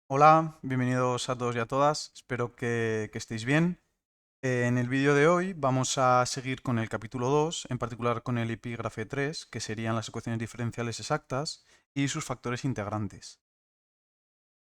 Hola, bienvenidos a todos y a todas, espero que estéis bien. En el vídeo de hoy vamos a seguir con el capítulo 2, en particular con el epígrafe 3, que serían las ecuaciones diferenciales exactas y sus factores integrantes.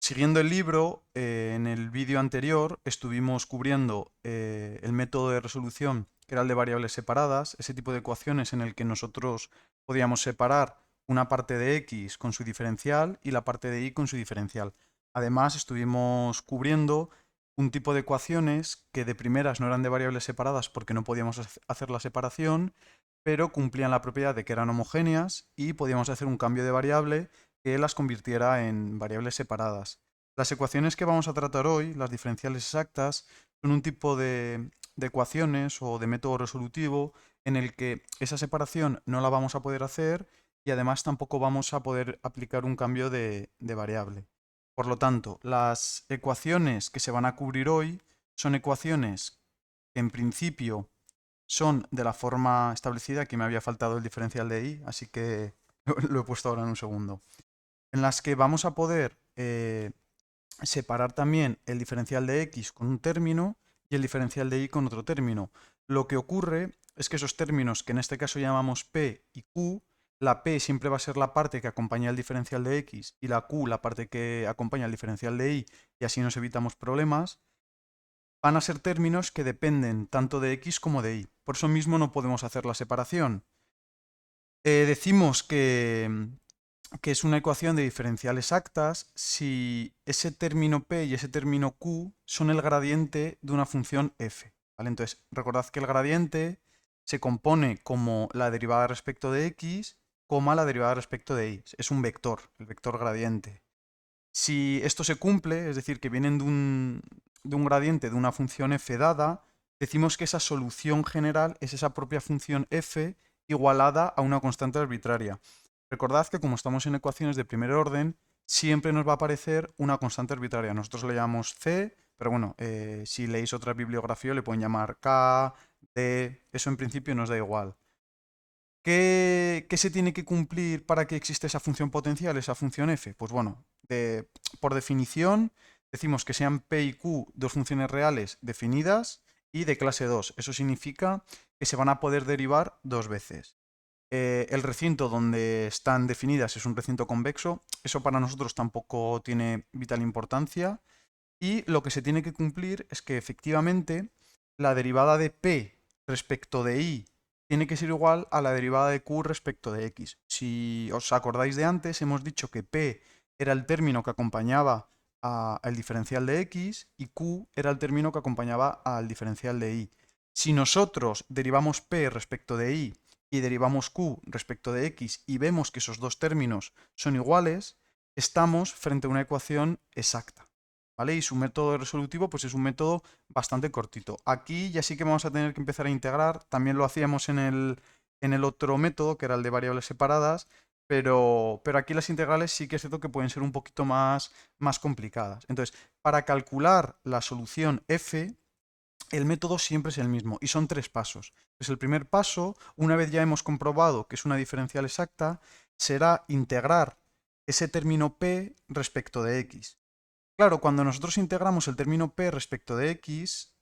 Siguiendo el libro, en el vídeo anterior estuvimos cubriendo el método de resolución, que era el de variables separadas, ese tipo de ecuaciones en el que nosotros podíamos separar una parte de x con su diferencial y la parte de y con su diferencial. Además, estuvimos cubriendo un tipo de ecuaciones que de primeras no eran de variables separadas porque no podíamos hacer la separación, pero cumplían la propiedad de que eran homogéneas y podíamos hacer un cambio de variable que las convirtiera en variables separadas. Las ecuaciones que vamos a tratar hoy, las diferenciales exactas, son un tipo de ecuaciones o de método resolutivo en el que esa separación no la vamos a poder hacer y además tampoco vamos a poder aplicar un cambio de variable. Por lo tanto, las ecuaciones que se van a cubrir hoy son ecuaciones que en principio son de la forma establecida. Aquí me había faltado el diferencial de y, así que lo he puesto ahora en un segundo. En las que vamos a poder separar también el diferencial de x con un término y el diferencial de y con otro término. Lo que ocurre es que esos términos, que en este caso llamamos p y q, la p siempre va a ser la parte que acompaña el diferencial de x y la q la parte que acompaña el diferencial de y así nos evitamos problemas. Van a ser términos que dependen tanto de x como de y. Por eso mismo no podemos hacer la separación. Decimos que es una ecuación de diferencial exactas si ese término p y ese término q son el gradiente de una función f. ¿Vale? Entonces, recordad que el gradiente se compone como la derivada respecto de x, coma la derivada respecto de y. Es un vector, el vector gradiente. Si esto se cumple, es decir, que vienen de un gradiente de una función f dada, decimos que esa solución general es esa propia función f igualada a una constante arbitraria. Recordad que como estamos en ecuaciones de primer orden, siempre nos va a aparecer una constante arbitraria. Nosotros le llamamos c, pero bueno, si leéis otra bibliografía le pueden llamar k, d, eso en principio nos da igual. ¿Qué se tiene que cumplir para que exista esa función potencial, esa función f? Pues bueno, por definición decimos que sean p y q dos funciones reales definidas y de clase 2. Eso significa que se van a poder derivar dos veces. El recinto donde están definidas es un recinto convexo. Eso para nosotros tampoco tiene vital importancia. Y lo que se tiene que cumplir es que efectivamente la derivada de p respecto de y tiene que ser igual a la derivada de q respecto de x. Si os acordáis de antes, hemos dicho que p era el término que acompañaba al diferencial de x y q era el término que acompañaba al diferencial de y. Si nosotros derivamos p respecto de y derivamos q respecto de x y vemos que esos dos términos son iguales, estamos frente a una ecuación exacta. ¿Vale? Y su método resolutivo pues es un método bastante cortito. Aquí ya sí que vamos a tener que empezar a integrar, también lo hacíamos en el otro método, que era el de variables separadas, pero aquí las integrales sí que es cierto que pueden ser un poquito más complicadas. Entonces, para calcular la solución f, el método siempre es el mismo y son tres pasos. Entonces, el primer paso, una vez ya hemos comprobado que es una diferencial exacta, será integrar ese término p respecto de x. Claro, cuando nosotros integramos el término p respecto de x,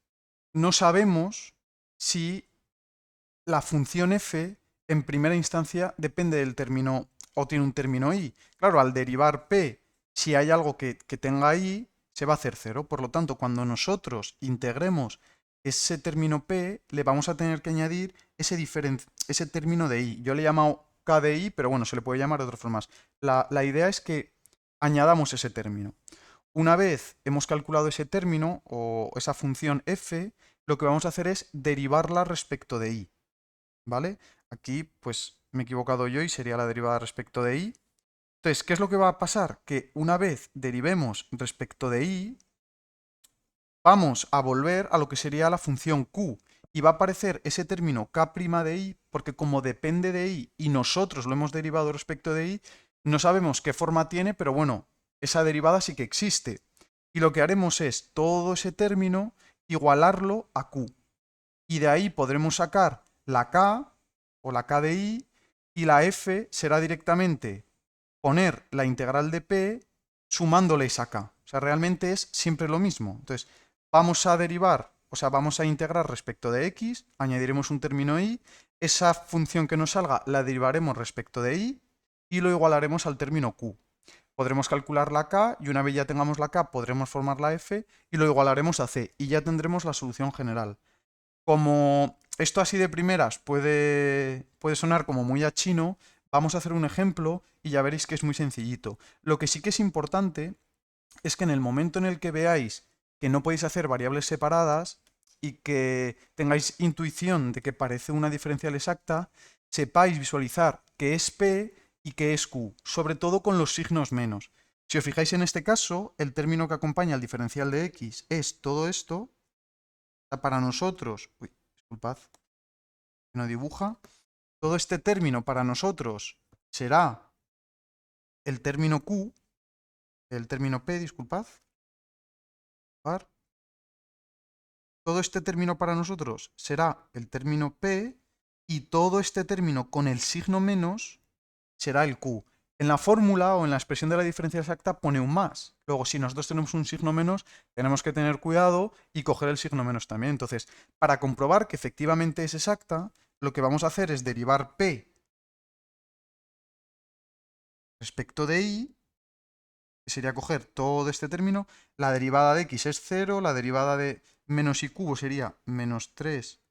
no sabemos si la función f en primera instancia depende del término o tiene un término i. Claro, al derivar p, si hay algo que tenga i, se va a hacer cero. Por lo tanto, cuando nosotros integremos ese término p, le vamos a tener que añadir ese término de i. Yo le he llamado k de i, pero bueno, se le puede llamar de otras formas. La idea es que añadamos ese término. Una vez hemos calculado ese término o esa función f, lo que vamos a hacer es derivarla respecto de y. ¿Vale? Aquí pues me he equivocado yo y sería la derivada respecto de y. Entonces, ¿qué es lo que va a pasar? Que una vez derivemos respecto de y, vamos a volver a lo que sería la función q y va a aparecer ese término k' de i porque como depende de y nosotros lo hemos derivado respecto de y, no sabemos qué forma tiene, pero bueno, esa derivada sí que existe. Y lo que haremos es todo ese término igualarlo a q. Y de ahí podremos sacar la k o la k de y la f será directamente poner la integral de p sumándole esa k. O sea, realmente es siempre lo mismo. Entonces, vamos a derivar, o sea, vamos a integrar respecto de x, añadiremos un término y, esa función que nos salga la derivaremos respecto de y lo igualaremos al término q. Podremos calcular la k y una vez ya tengamos la k podremos formar la f y lo igualaremos a c y ya tendremos la solución general. Como esto así de primeras puede sonar como muy a chino, vamos a hacer un ejemplo y ya veréis que es muy sencillito. Lo que sí que es importante es que en el momento en el que veáis que no podéis hacer variables separadas y que tengáis intuición de que parece una diferencial exacta, sepáis visualizar qué es P y qué es Q, sobre todo con los signos menos. Si os fijáis en este caso, el término que acompaña al diferencial de x es todo esto. Para nosotros, uy, disculpad, que no dibuja, todo este término para nosotros será el término Q, el término P, disculpad. Todo este término para nosotros será el término P y todo este término con el signo menos será el Q. En la fórmula o en la expresión de la diferencia exacta pone un más. Luego, si nosotros tenemos un signo menos, tenemos que tener cuidado y coger el signo menos también. Entonces, para comprobar que efectivamente es exacta, lo que vamos a hacer es derivar P respecto de I, que sería coger todo este término. La derivada de x es 0, la derivada de menos i cubo sería menos 3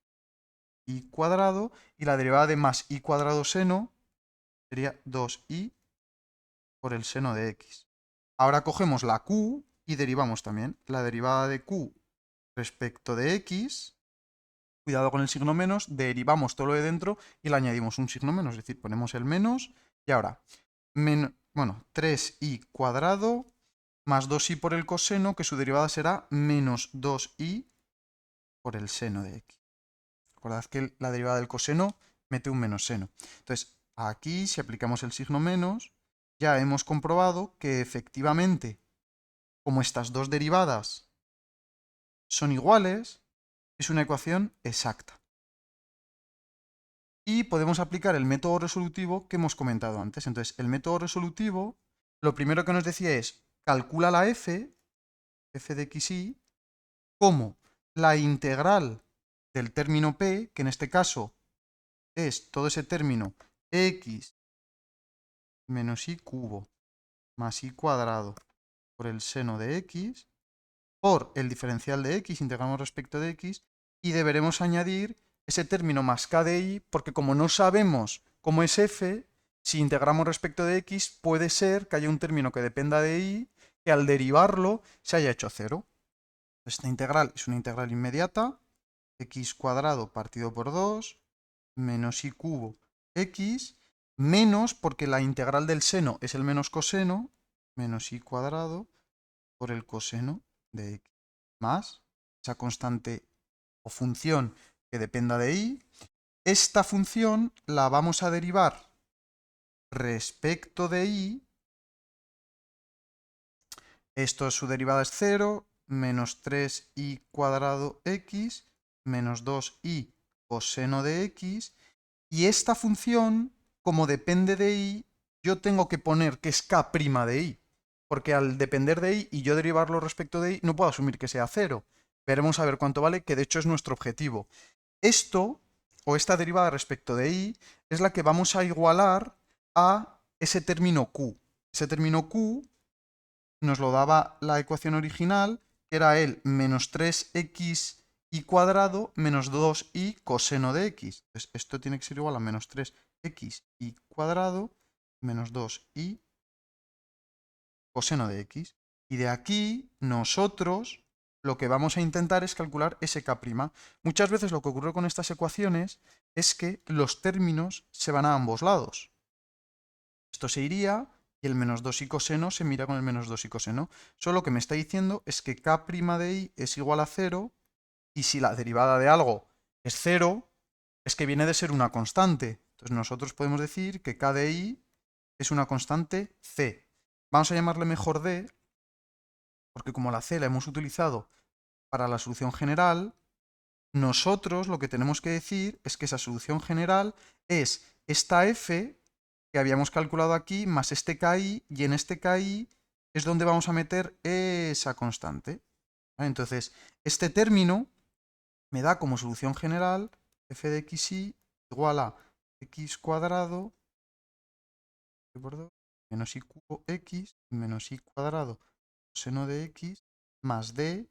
i cuadrado y la derivada de más i cuadrado seno sería 2i por el seno de x. Ahora cogemos la q y derivamos también la derivada de q respecto de x. Cuidado con el signo menos, derivamos todo lo de dentro y le añadimos un signo menos, es decir, ponemos el menos y ahora, 3i cuadrado más 2i por el coseno, que su derivada será menos 2i por el seno de x. Recordad que la derivada del coseno mete un menos seno. Entonces, aquí, si aplicamos el signo menos, ya hemos comprobado que efectivamente, como estas dos derivadas son iguales, es una ecuación exacta. Y podemos aplicar el método resolutivo que hemos comentado antes. Entonces, el método resolutivo, lo primero que nos decía es, calcula la f de xy, como la integral del término p, que en este caso es todo ese término x menos i cubo más i cuadrado por el seno de x, por el diferencial de x, integramos respecto de x, y deberemos añadir ese término más k de i, porque como no sabemos cómo es f, si integramos respecto de x, puede ser que haya un término que dependa de i, que al derivarlo se haya hecho 0. Esta integral es una integral inmediata, x cuadrado partido por 2, menos i cubo x, menos, porque la integral del seno es el menos coseno, menos i cuadrado por el coseno de x, más esa constante o función que dependa de i. Esta función la vamos a derivar respecto de i. Esto su derivada es 0, menos 3i cuadrado x, menos 2i coseno de x. Y esta función, como depende de i, yo tengo que poner que es k' de i. Porque al depender de i y yo derivarlo respecto de i, no puedo asumir que sea 0. Veremos a ver cuánto vale, que de hecho es nuestro objetivo. Esto, o esta derivada respecto de i, es la que vamos a igualar a ese término q. Ese término q nos lo daba la ecuación original, que era el menos 3x y cuadrado menos 2i coseno de x. Entonces esto tiene que ser igual a menos 3x y cuadrado menos 2i coseno de x. Y de aquí nosotros lo que vamos a intentar es calcular ese k'. Muchas veces lo que ocurre con estas ecuaciones es que los términos se van a ambos lados. Esto se iría y el menos 2i coseno se mira con el menos 2i coseno. Solo lo que me está diciendo es que k' de i es igual a 0 y si la derivada de algo es 0, es que viene de ser una constante. Entonces nosotros podemos decir que k de i es una constante c. Vamos a llamarle mejor d, porque como la c la hemos utilizado para la solución general, nosotros lo que tenemos que decir es que esa solución general es esta f que habíamos calculado aquí más este ki, y en este ki es donde vamos a meter esa constante. ¿Vale? Entonces, este término me da como solución general f de xy igual a x cuadrado por 2 menos y cubo x menos y cuadrado seno de x más d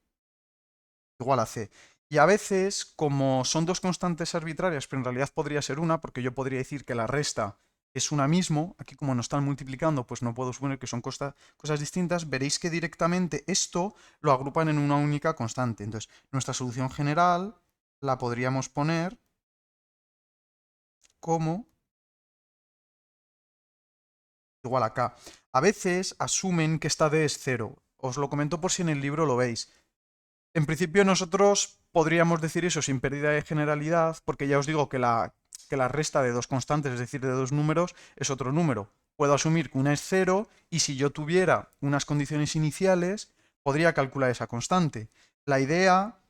igual a c. Y a veces, como son dos constantes arbitrarias, pero en realidad podría ser una, porque yo podría decir que la resta es una mismo, aquí como no están multiplicando, pues no puedo suponer que son cosas distintas, veréis que directamente esto lo agrupan en una única constante. Entonces, nuestra solución general la podríamos poner como igual a k. A veces asumen que esta d es 0. Os lo comento por si en el libro lo veis. En principio nosotros podríamos decir eso sin pérdida de generalidad, porque ya os digo que la resta de dos constantes, es decir, de dos números, es otro número. Puedo asumir que una es 0 y si yo tuviera unas condiciones iniciales, podría calcular esa constante. La idea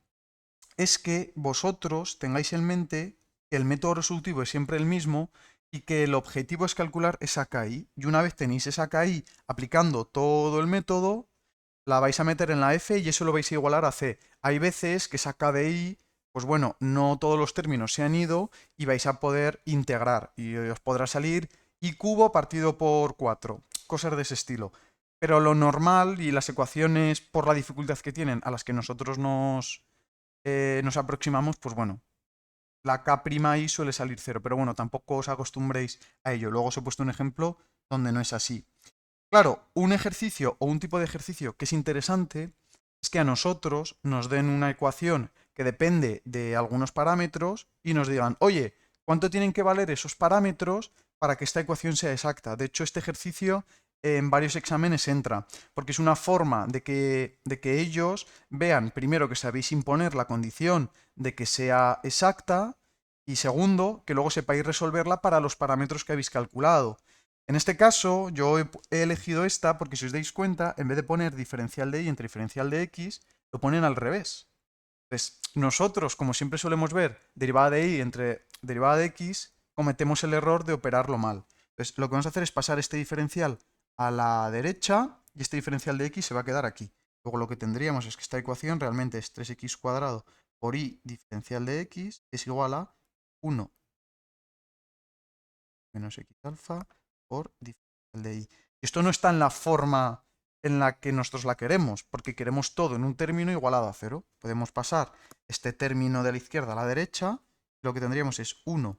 es que vosotros tengáis en mente que el método resolutivo es siempre el mismo y que el objetivo es calcular esa KI. Y una vez tenéis esa KI aplicando todo el método, la vais a meter en la F y eso lo vais a igualar a C. Hay veces que esa KDI, pues bueno, no todos los términos se han ido y vais a poder integrar y os podrá salir I cubo partido por 4, cosas de ese estilo. Pero lo normal y las ecuaciones por la dificultad que tienen a las que nosotros nos aproximamos, pues bueno, la K'I suele salir 0, pero bueno, tampoco os acostumbréis a ello. Luego os he puesto un ejemplo donde no es así. Claro, un ejercicio o un tipo de ejercicio que es interesante es que a nosotros nos den una ecuación que depende de algunos parámetros y nos digan, oye, ¿cuánto tienen que valer esos parámetros para que esta ecuación sea exacta? De hecho, este ejercicio en varios exámenes entra, porque es una forma de que ellos vean, primero, que sabéis imponer la condición de que sea exacta y segundo, que luego sepáis resolverla para los parámetros que habéis calculado. En este caso, yo he elegido esta porque si os dais cuenta, en vez de poner diferencial de y entre diferencial de x, lo ponen al revés. Entonces, nosotros, como siempre solemos ver derivada de y entre derivada de x, cometemos el error de operarlo mal. Entonces, lo que vamos a hacer es pasar este diferencial a la derecha y este diferencial de x se va a quedar aquí. Luego lo que tendríamos es que esta ecuación realmente es 3x cuadrado por y diferencial de x es igual a 1 menos x alfa por diferencial de y. Esto no está en la forma en la que nosotros la queremos, porque queremos todo en un término igualado a 0. Podemos pasar este término de la izquierda a la derecha, y lo que tendríamos es 1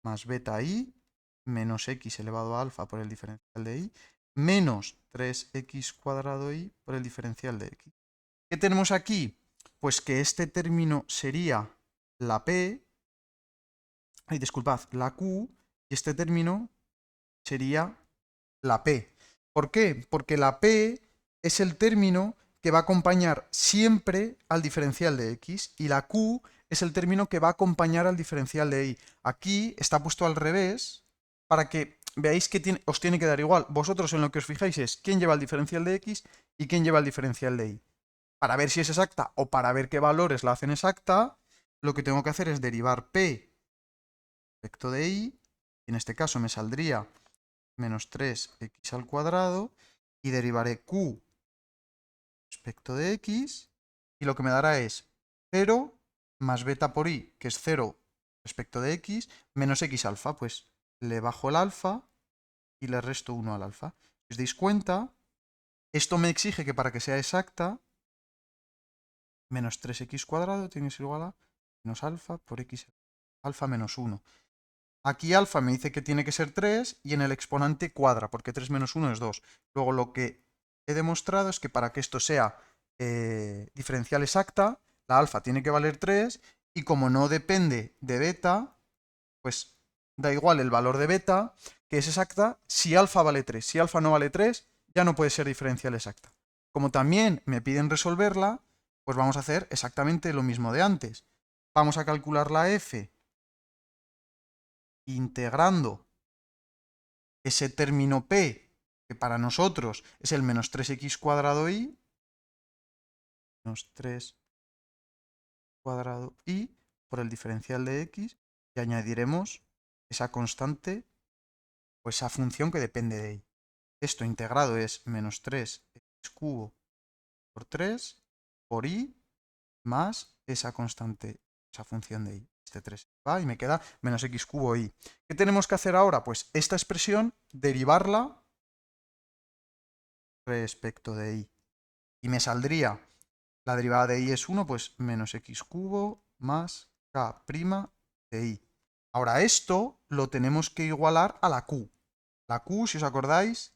más beta i menos x elevado a alfa por el diferencial de y, menos 3x cuadrado y por el diferencial de x. ¿Qué tenemos aquí? Pues que este término sería la p, disculpad, la q, y este término sería la P. ¿Por qué? Porque la P es el término que va a acompañar siempre al diferencial de x y la Q es el término que va a acompañar al diferencial de y. Aquí está puesto al revés para que veáis que os tiene que dar igual. Vosotros en lo que os fijáis es quién lleva el diferencial de x y quién lleva el diferencial de y. Para ver si es exacta o para ver qué valores la hacen exacta, lo que tengo que hacer es derivar P respecto de y. En este caso me saldría menos 3x al cuadrado y derivaré q respecto de x y lo que me dará es 0 más beta por y, que es 0 respecto de x, menos x alfa, pues le bajo el alfa y le resto 1 al alfa. Si os dais cuenta, esto me exige que para que sea exacta, menos 3x cuadrado tiene que ser igual a menos alfa por x alfa menos 1. Aquí alfa me dice que tiene que ser 3 y en el exponente cuadra, porque 3 menos 1 es 2. Luego lo que he demostrado es que para que esto sea diferencial exacta, la alfa tiene que valer 3 y como no depende de beta, pues da igual el valor de beta, que es exacta, si alfa vale 3. Si alfa no vale 3, ya no puede ser diferencial exacta. Como también me piden resolverla, pues vamos a hacer exactamente lo mismo de antes. Vamos a calcular la f integrando ese término p, que para nosotros es el menos 3x cuadrado y, menos 3 cuadrado y, por el diferencial de x, y añadiremos esa constante o esa función que depende de y. Esto integrado es menos 3x cubo por 3 por i más esa constante, esa función de i. Este 3 va y me queda menos x cubo i. ¿Qué tenemos que hacer ahora? Pues esta expresión, derivarla respecto de i. Y me saldría, la derivada de i es 1, pues menos x cubo más k' de i. Ahora esto lo tenemos que igualar a la q. La q, si os acordáis,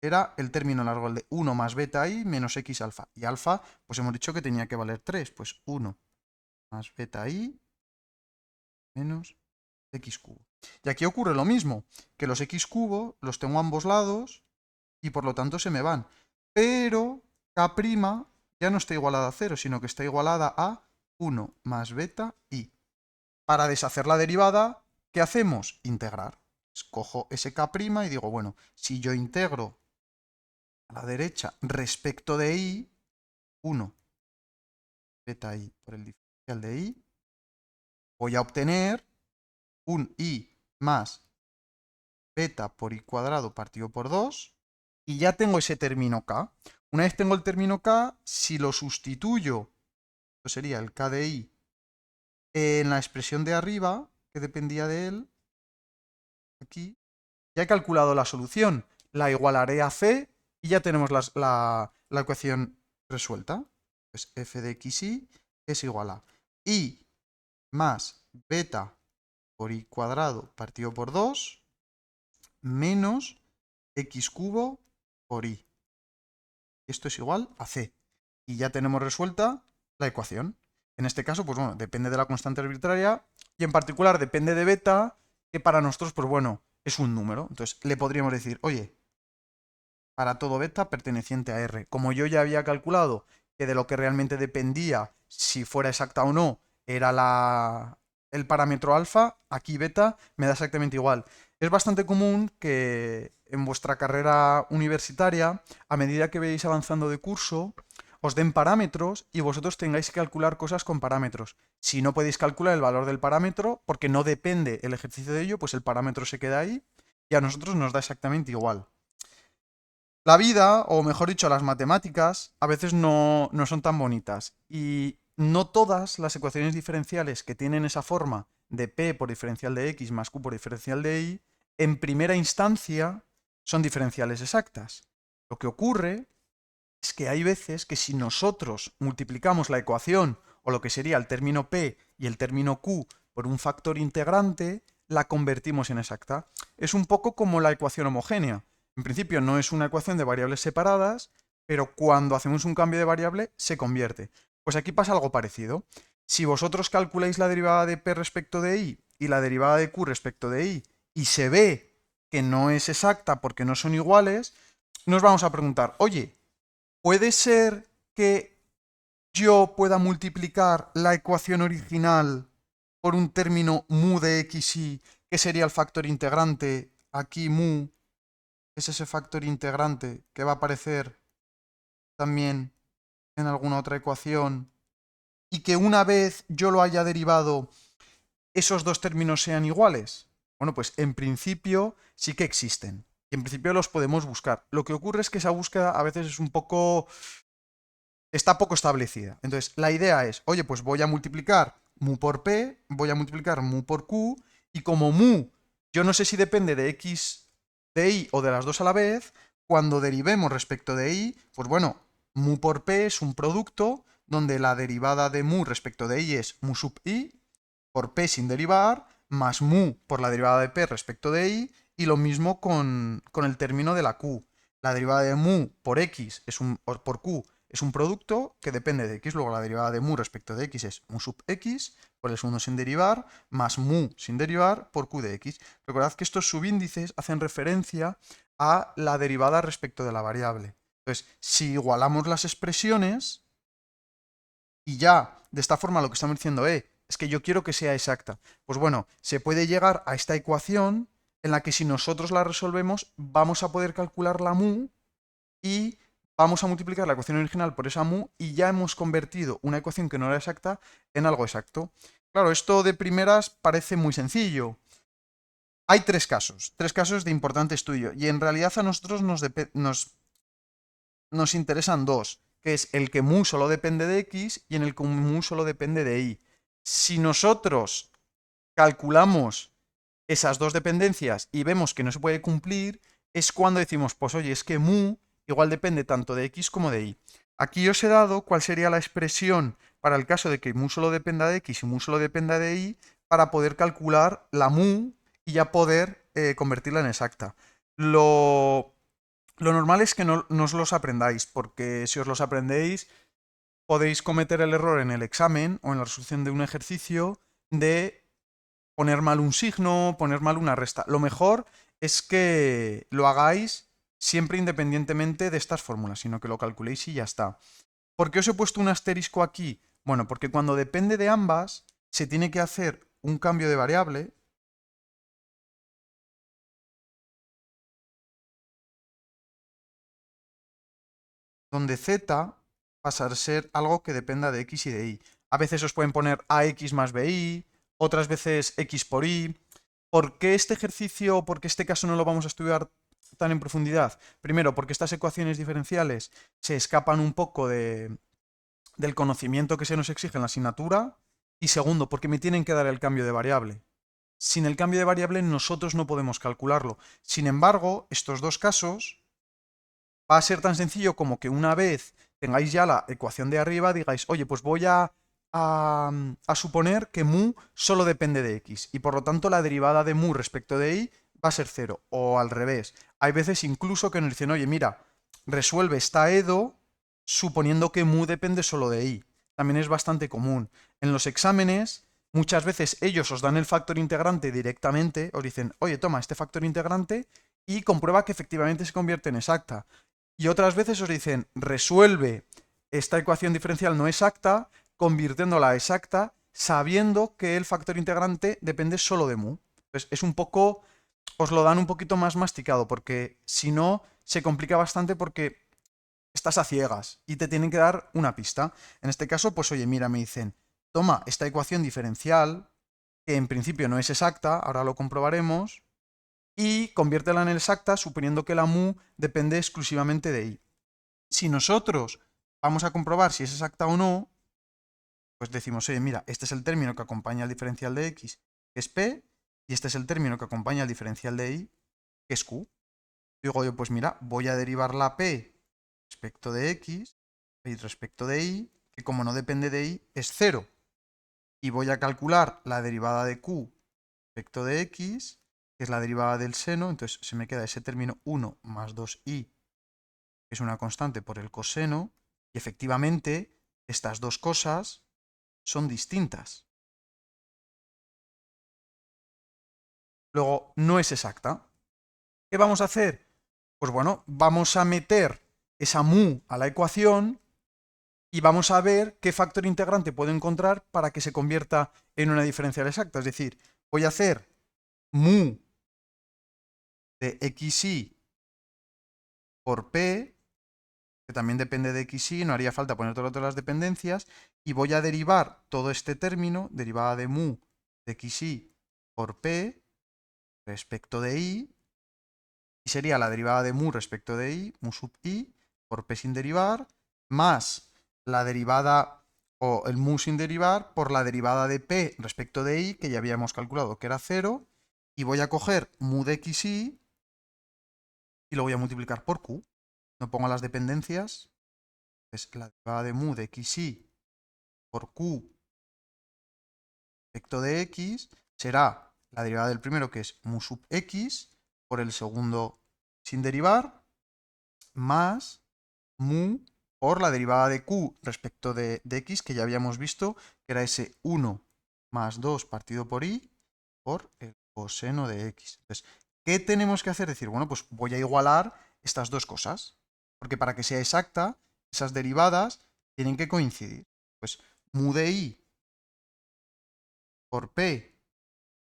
era el término largo, el de 1 más beta i menos x alfa. Y alfa, pues hemos dicho que tenía que valer 3, pues 1 más beta i menos x cubo. Y aquí ocurre lo mismo, que los x cubo los tengo a ambos lados y por lo tanto se me van. Pero k' ya no está igualada a 0, sino que está igualada a 1 más beta i. Para deshacer la derivada, ¿qué hacemos? Integrar. Cojo ese k' y digo, bueno, si yo integro a la derecha respecto de i, 1 beta i por el diferencial de i, voy a obtener un i más beta por i cuadrado partido por 2, y ya tengo ese término k. Una vez tengo el término k, si lo sustituyo, esto sería el k de i, en la expresión de arriba, que dependía de él, aquí, ya he calculado la solución. La igualaré a c y ya tenemos la ecuación resuelta. Pues f de xy es igual a i más beta por i cuadrado partido por 2 menos x cubo por i. Esto es igual a c. Y ya tenemos resuelta la ecuación. En este caso, pues bueno, depende de la constante arbitraria y en particular depende de beta, que para nosotros, pues bueno, es un número. Entonces le podríamos decir, oye, para todo beta perteneciente a R. Como yo ya había calculado que de lo que realmente dependía, si fuera exacta o no, era el parámetro alfa, aquí beta me da exactamente igual. Es bastante común que en vuestra carrera universitaria, a medida que veis avanzando de curso, os den parámetros y vosotros tengáis que calcular cosas con parámetros. Si no podéis calcular el valor del parámetro, porque no depende el ejercicio de ello, pues el parámetro se queda ahí y a nosotros nos da exactamente igual. La vida, o mejor dicho, las matemáticas, a veces no son tan bonitas. Y no todas las ecuaciones diferenciales que tienen esa forma de p por diferencial de x más q por diferencial de y, en primera instancia son diferenciales exactas. Lo que ocurre es que hay veces que si nosotros multiplicamos la ecuación, o lo que sería el término p y el término q, por un factor integrante, la convertimos en exacta. Es un poco como la ecuación homogénea. En principio no es una ecuación de variables separadas, pero cuando hacemos un cambio de variable se convierte. Pues aquí pasa algo parecido. Si vosotros calculáis la derivada de p respecto de i y la derivada de q respecto de i y se ve que no es exacta porque no son iguales, nos vamos a preguntar, oye, ¿puede ser que yo pueda multiplicar la ecuación original por un término mu de xy, que sería el factor integrante? Aquí mu es ese factor integrante que va a aparecer también en alguna otra ecuación, y que una vez yo lo haya derivado, esos dos términos sean iguales. Bueno, pues en principio sí que existen. Y en principio los podemos buscar. Lo que ocurre es que esa búsqueda a veces es un poco... está poco establecida. Entonces, la idea es, oye, pues voy a multiplicar mu por p, voy a multiplicar mu por q, y como mu, yo no sé si depende de x de y o de las dos a la vez, cuando derivemos respecto de y, pues bueno, mu por p es un producto donde la derivada de mu respecto de y es mu sub i, por p sin derivar, más mu por la derivada de p respecto de y lo mismo con el término de la q. La derivada de mu por x por q es un producto que depende de x, luego la derivada de mu respecto de x es mu sub x, por el segundo sin derivar, más mu sin derivar por q de x. Recordad que estos subíndices hacen referencia a la derivada respecto de la variable. Entonces, si igualamos las expresiones, y ya de esta forma lo que estamos diciendo es que yo quiero que sea exacta, pues bueno, se puede llegar a esta ecuación en la que si nosotros la resolvemos vamos a poder calcular la mu y vamos a multiplicar la ecuación original por esa mu y ya hemos convertido una ecuación que no era exacta en algo exacto. Claro, esto de primeras parece muy sencillo. Hay tres casos de importante estudio. Y en realidad a nosotros nos interesan dos, que es el que mu solo depende de x y en el que mu solo depende de y. Si nosotros calculamos esas dos dependencias y vemos que no se puede cumplir, es cuando decimos, pues oye, es que mu igual depende tanto de x como de y. Aquí os he dado cuál sería la expresión para el caso de que mu solo dependa de x y mu solo dependa de y, para poder calcular la mu y ya poder convertirla en exacta. Lo normal es que no os los aprendáis, porque si os los aprendéis, podéis cometer el error en el examen o en la resolución de un ejercicio de poner mal un signo, poner mal una resta. Lo mejor es que lo hagáis siempre independientemente de estas fórmulas, sino que lo calculéis y ya está. ¿Por qué os he puesto un asterisco aquí? Bueno, porque cuando depende de ambas, se tiene que hacer un cambio de variable donde z pasa a ser algo que dependa de x y de y. A veces os pueden poner ax más bi, otras veces x por y. ¿Por qué este ejercicio o por qué este caso no lo vamos a estudiar tan en profundidad? Primero, porque estas ecuaciones diferenciales se escapan un poco del conocimiento que se nos exige en la asignatura. Y segundo, porque me tienen que dar el cambio de variable. Sin el cambio de variable nosotros no podemos calcularlo. Sin embargo, estos dos casos va a ser tan sencillo como que una vez tengáis ya la ecuación de arriba, digáis, oye, pues voy a suponer que mu solo depende de x y por lo tanto la derivada de mu respecto de y va a ser 0 o al revés. Hay veces incluso que nos dicen, oye, mira, resuelve esta EDO suponiendo que mu depende solo de y. También es bastante común. En los exámenes, muchas veces ellos os dan el factor integrante directamente, os dicen, oye, toma este factor integrante y comprueba que efectivamente se convierte en exacta. Y otras veces os dicen, resuelve esta ecuación diferencial no exacta, convirtiéndola a exacta, sabiendo que el factor integrante depende solo de mu. Pues es un poco, os lo dan un poquito más masticado, porque si no, se complica bastante porque estás a ciegas y te tienen que dar una pista. En este caso, pues oye, mira, me dicen, toma esta ecuación diferencial, que en principio no es exacta, ahora lo comprobaremos, y conviértela en exacta suponiendo que la mu depende exclusivamente de y. Si nosotros vamos a comprobar si es exacta o no, pues decimos, oye, mira, este es el término que acompaña al diferencial de x, que es p, y este es el término que acompaña al diferencial de y, que es q. Digo yo, pues mira, voy a derivar la p respecto de x y respecto de y, que como no depende de y, es 0. Y voy a calcular la derivada de q respecto de x, que es la derivada del seno, entonces se me queda ese término 1 más 2i, que es una constante por el coseno, y efectivamente estas dos cosas son distintas. Luego, no es exacta. ¿Qué vamos a hacer? Pues bueno, vamos a meter esa mu a la ecuación y vamos a ver qué factor integrante puedo encontrar para que se convierta en una diferencial exacta. Es decir, voy a hacer mu de xy por p, que también depende de xy, no haría falta poner todas las dependencias, y voy a derivar todo este término, derivada de mu de xy por p, respecto de y, y sería la derivada de mu respecto de y, mu sub i, por p sin derivar, más la derivada, o el mu sin derivar, por la derivada de p respecto de y, que ya habíamos calculado que era 0, y voy a coger mu de xy y lo voy a multiplicar por q. No pongo las dependencias, es la derivada de mu de xy por q respecto de x, será la derivada del primero, que es mu sub x, por el segundo sin derivar, más mu por la derivada de q respecto de x, que ya habíamos visto, que era ese 1 más 2 partido por y, por el coseno de x. Entonces, ¿qué tenemos que hacer? Decir, bueno, pues voy a igualar estas dos cosas, porque para que sea exacta, esas derivadas tienen que coincidir. Pues mu de y por p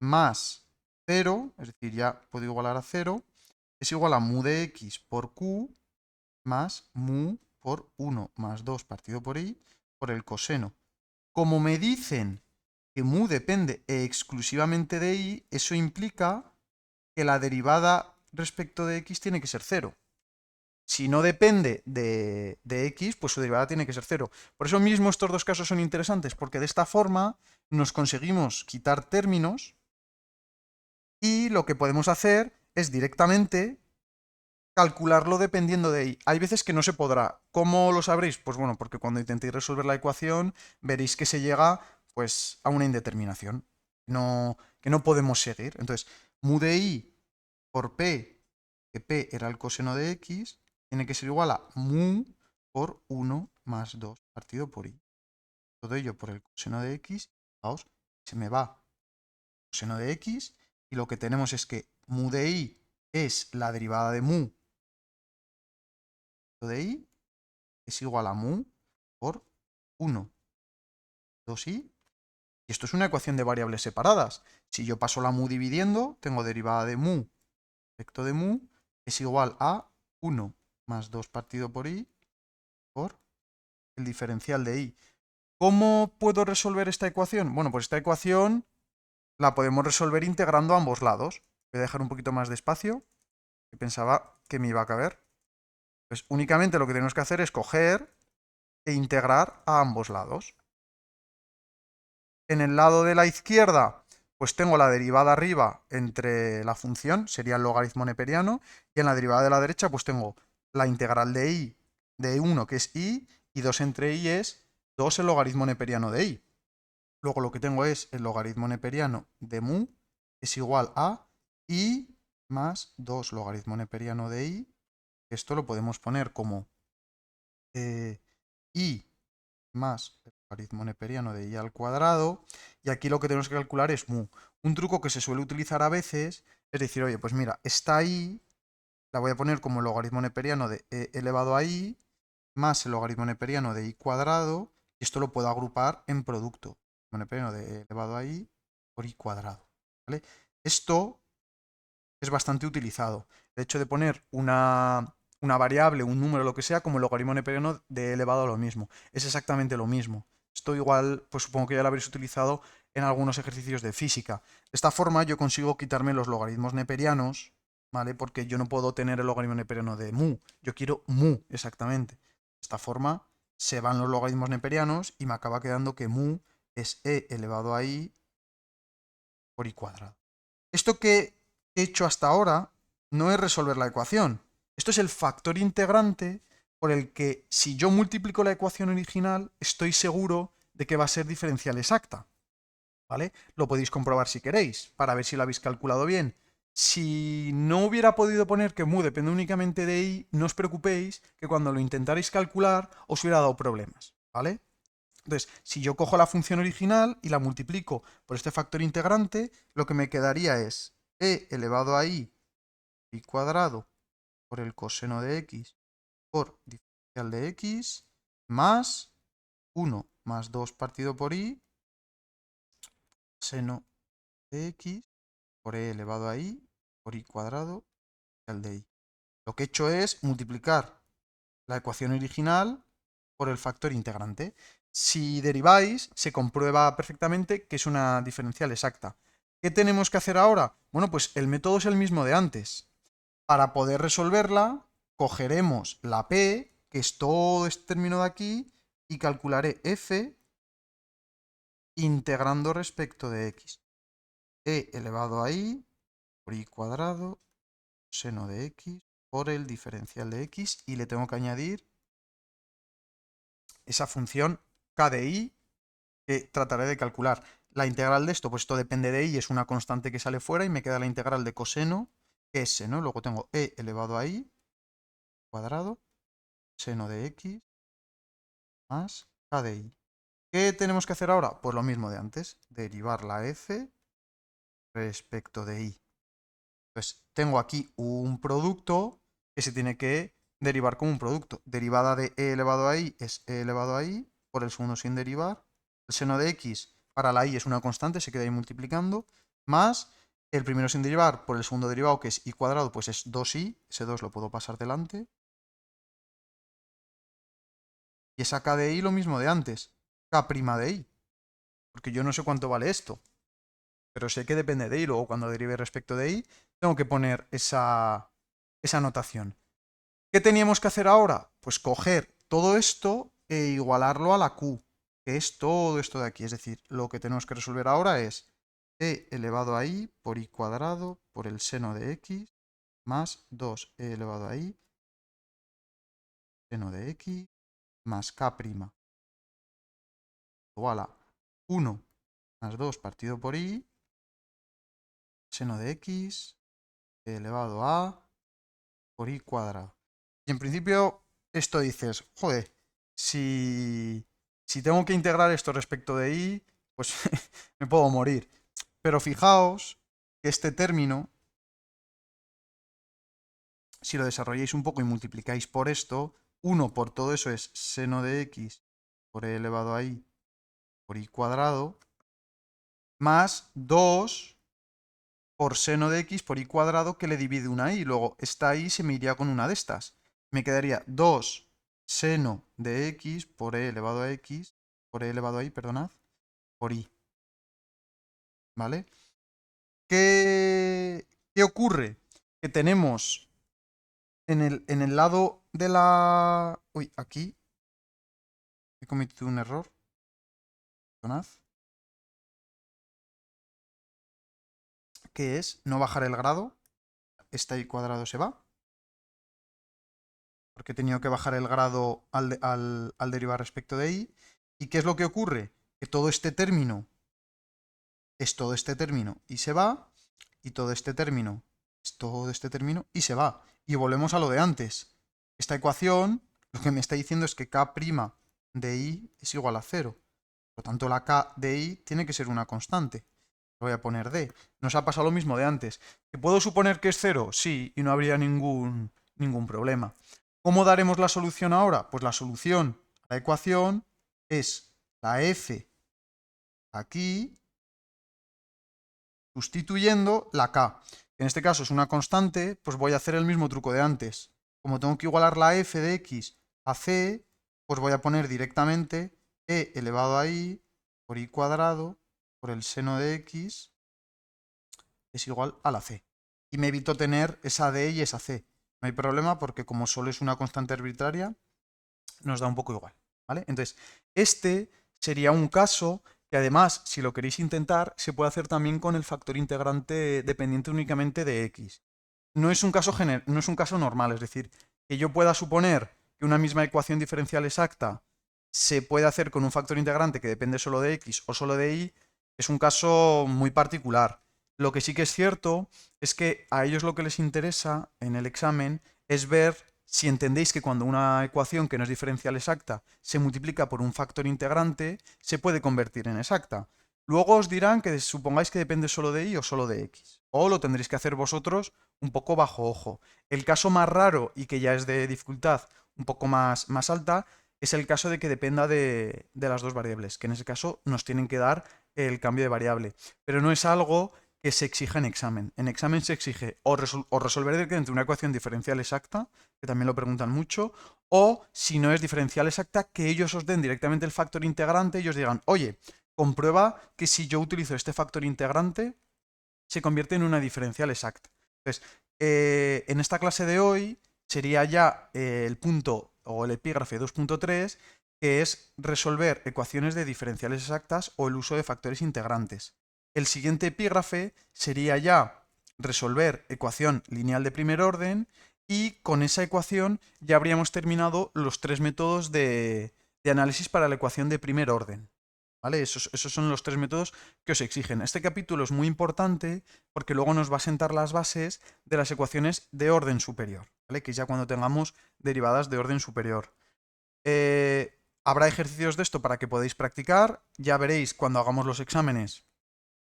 más 0, es decir, ya puedo igualar a 0, es igual a mu de x por q más mu por 1 más 2 partido por y por el coseno. Como me dicen que mu depende exclusivamente de y, eso implica que la derivada respecto de x tiene que ser 0. Si no depende de x, pues su derivada tiene que ser 0. Por eso mismo estos dos casos son interesantes, porque de esta forma nos conseguimos quitar términos y lo que podemos hacer es directamente calcularlo dependiendo de y. Hay veces que no se podrá. ¿Cómo lo sabréis? Pues bueno, porque cuando intentéis resolver la ecuación veréis que se llega pues a una indeterminación que no podemos seguir. Entonces, mu de i por p, que p era el coseno de x, tiene que ser igual a mu por 1 más 2 partido por i. Todo ello por el coseno de x, fijaos, se me va el coseno de x y lo que tenemos es que mu de i es la derivada de mu de i es igual a mu por 1, 2i. Y esto es una ecuación de variables separadas. Si yo paso la mu dividiendo, tengo derivada de mu, efecto de mu, es igual a 1 más 2 partido por i por el diferencial de i. ¿Cómo puedo resolver esta ecuación? Bueno, pues esta ecuación la podemos resolver integrando ambos lados. Voy a dejar un poquito más de espacio, que pensaba que me iba a caber. Pues únicamente lo que tenemos que hacer es coger e integrar a ambos lados. En el lado de la izquierda, pues tengo la derivada arriba entre la función, sería el logaritmo neperiano, y en la derivada de la derecha, pues tengo la integral de i de 1, que es i, y 2 entre i es 2 el logaritmo neperiano de i. Luego lo que tengo es el logaritmo neperiano de mu es igual a i más 2 logaritmo neperiano de i. Esto lo podemos poner como i más el logaritmo neperiano de i al cuadrado, y aquí lo que tenemos que calcular es mu. Un truco que se suele utilizar a veces es decir, oye, pues mira, esta i la voy a poner como el logaritmo neperiano de e elevado a i más el logaritmo neperiano de i cuadrado, y esto lo puedo agrupar en producto. El neperiano de e elevado a i por i cuadrado. ¿Vale? Esto es bastante utilizado. El hecho de poner una variable, un número, lo que sea, como el logaritmo neperiano de elevado a lo mismo. Es exactamente lo mismo. Esto igual, pues supongo que ya lo habréis utilizado en algunos ejercicios de física. De esta forma yo consigo quitarme los logaritmos neperianos, ¿vale? Porque yo no puedo tener el logaritmo neperiano de mu. Yo quiero mu, exactamente. De esta forma se van los logaritmos neperianos y me acaba quedando que mu es e elevado a i por i cuadrado. Esto que he hecho hasta ahora no es resolver la ecuación. Esto es el factor integrante por el que si yo multiplico la ecuación original estoy seguro de que va a ser diferencial exacta. ¿Vale? Lo podéis comprobar si queréis, para ver si lo habéis calculado bien. Si no hubiera podido poner que mu depende únicamente de i, no os preocupéis que cuando lo intentarais calcular os hubiera dado problemas. ¿Vale? Entonces, si yo cojo la función original y la multiplico por este factor integrante, lo que me quedaría es e elevado a i cuadrado por el coseno de x por diferencial de x más 1 más 2 partido por i seno de x por e elevado a i por i cuadrado al de i. Lo que he hecho es multiplicar la ecuación original por el factor integrante. Si deriváis, se comprueba perfectamente que es una diferencial exacta. ¿Qué tenemos que hacer ahora? Bueno, pues el método es el mismo de antes. Para poder resolverla, cogeremos la p, que es todo este término de aquí, y calcularé f integrando respecto de x. E elevado a i por i cuadrado seno de x por el diferencial de x, y le tengo que añadir esa función k de i que trataré de calcular. La integral de esto, pues esto depende de i, es una constante que sale fuera y me queda la integral de coseno, s, ¿no? Luego tengo e elevado a i cuadrado seno de x más k de i. ¿Qué tenemos que hacer ahora? Pues lo mismo de antes, derivar la f respecto de i. Pues tengo aquí un producto que se tiene que derivar como un producto. Derivada de e elevado a i es e elevado a i por el segundo sin derivar. El seno de x para la i es una constante, se queda ahí multiplicando, más el primero sin derivar por el segundo derivado, que es i cuadrado, pues es 2i, ese 2 lo puedo pasar delante. Y esa k de i lo mismo de antes, k' de i, porque yo no sé cuánto vale esto. pero sé que depende de y, luego cuando derive respecto de y, tengo que poner esa notación. ¿Qué teníamos que hacer ahora? Pues coger todo esto e igualarlo a la q, que es todo esto de aquí. Es decir, lo que tenemos que resolver ahora es e elevado a i por i cuadrado por el seno de x más 2e elevado a i seno de x más k' igual a 1 más 2 partido por i seno de x elevado a por i cuadrado. Y en principio esto dices, joder, si tengo que integrar esto respecto de i, pues me puedo morir. Pero fijaos que este término, si lo desarrolláis un poco y multiplicáis por esto, 1 por todo eso es seno de x por e elevado a i por i cuadrado, más 2 por seno de x por i cuadrado que le divide una i. Luego esta i se me iría con una de estas. Me quedaría 2 seno de x por e elevado a x, por e elevado a i, perdonad, por i. ¿Vale? ¿Qué ocurre? Que tenemos en el lado de la... Uy, aquí he cometido un error. Perdonad. Que es no bajar el grado. Esta i cuadrado se va. Porque he tenido que bajar el grado al derivar respecto de i. ¿Y qué es lo que ocurre? Que todo este término es todo este término y se va, y todo este término es todo este término y se va. Y volvemos a lo de antes. Esta ecuación lo que me está diciendo es que k' de i es igual a 0. Por lo tanto, la k de i tiene que ser una constante. Voy a poner d. Nos ha pasado lo mismo de antes. ¿Que puedo suponer que es 0? Sí, y no habría ningún problema. ¿Cómo daremos la solución ahora? Pues la solución a la ecuación es la f aquí sustituyendo la k. En este caso es una constante, pues voy a hacer el mismo truco de antes. Como tengo que igualar la f de x a c, pues voy a poner directamente e elevado a i por i cuadrado por el seno de x es igual a la c. Y me evito tener esa d y esa c. No hay problema porque como solo es una constante arbitraria, nos da un poco igual, ¿vale? Entonces, este sería un caso que además, si lo queréis intentar, se puede hacer también con el factor integrante dependiente únicamente de x. No es un caso normal, es decir, que yo pueda suponer que una misma ecuación diferencial exacta se puede hacer con un factor integrante que depende solo de x o solo de y, es un caso muy particular. Lo que sí que es cierto es que a ellos lo que les interesa en el examen es ver si entendéis que cuando una ecuación que no es diferencial exacta se multiplica por un factor integrante, se puede convertir en exacta. Luego os dirán que supongáis que depende solo de y o solo de x. O lo tendréis que hacer vosotros un poco bajo ojo. El caso más raro y que ya es de dificultad un poco más alta es el caso de que dependa de las dos variables, que en ese caso nos tienen que dar el cambio de variable. Pero no es algo que se exija en examen. En examen se exige o resolver directamente una ecuación diferencial exacta, que también lo preguntan mucho, o si no es diferencial exacta, que ellos os den directamente el factor integrante y os digan, oye, comprueba que si yo utilizo este factor integrante, se convierte en una diferencial exacta. Entonces, en esta clase de hoy sería ya el punto o el epígrafe 2.3, que es resolver ecuaciones de diferenciales exactas o el uso de factores integrantes. El siguiente epígrafe sería ya resolver ecuación lineal de primer orden y con esa ecuación ya habríamos terminado los 3 métodos de análisis para la ecuación de primer orden. ¿Vale? Esos son los 3 métodos que os exigen. Este capítulo es muy importante porque luego nos va a sentar las bases de las ecuaciones de orden superior, ¿vale? Que es ya cuando tengamos derivadas de orden superior. Habrá ejercicios de esto para que podáis practicar. Ya veréis cuando hagamos los exámenes.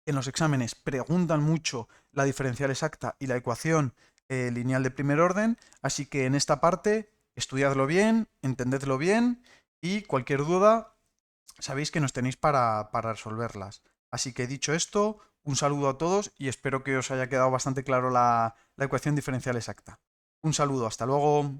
En los exámenes preguntan mucho la diferencial exacta y la ecuación lineal de primer orden. Así que en esta parte, estudiadlo bien, entendedlo bien y cualquier duda, sabéis que nos tenéis para resolverlas. Así que dicho esto, un saludo a todos y espero que os haya quedado bastante claro la ecuación diferencial exacta. Un saludo, hasta luego.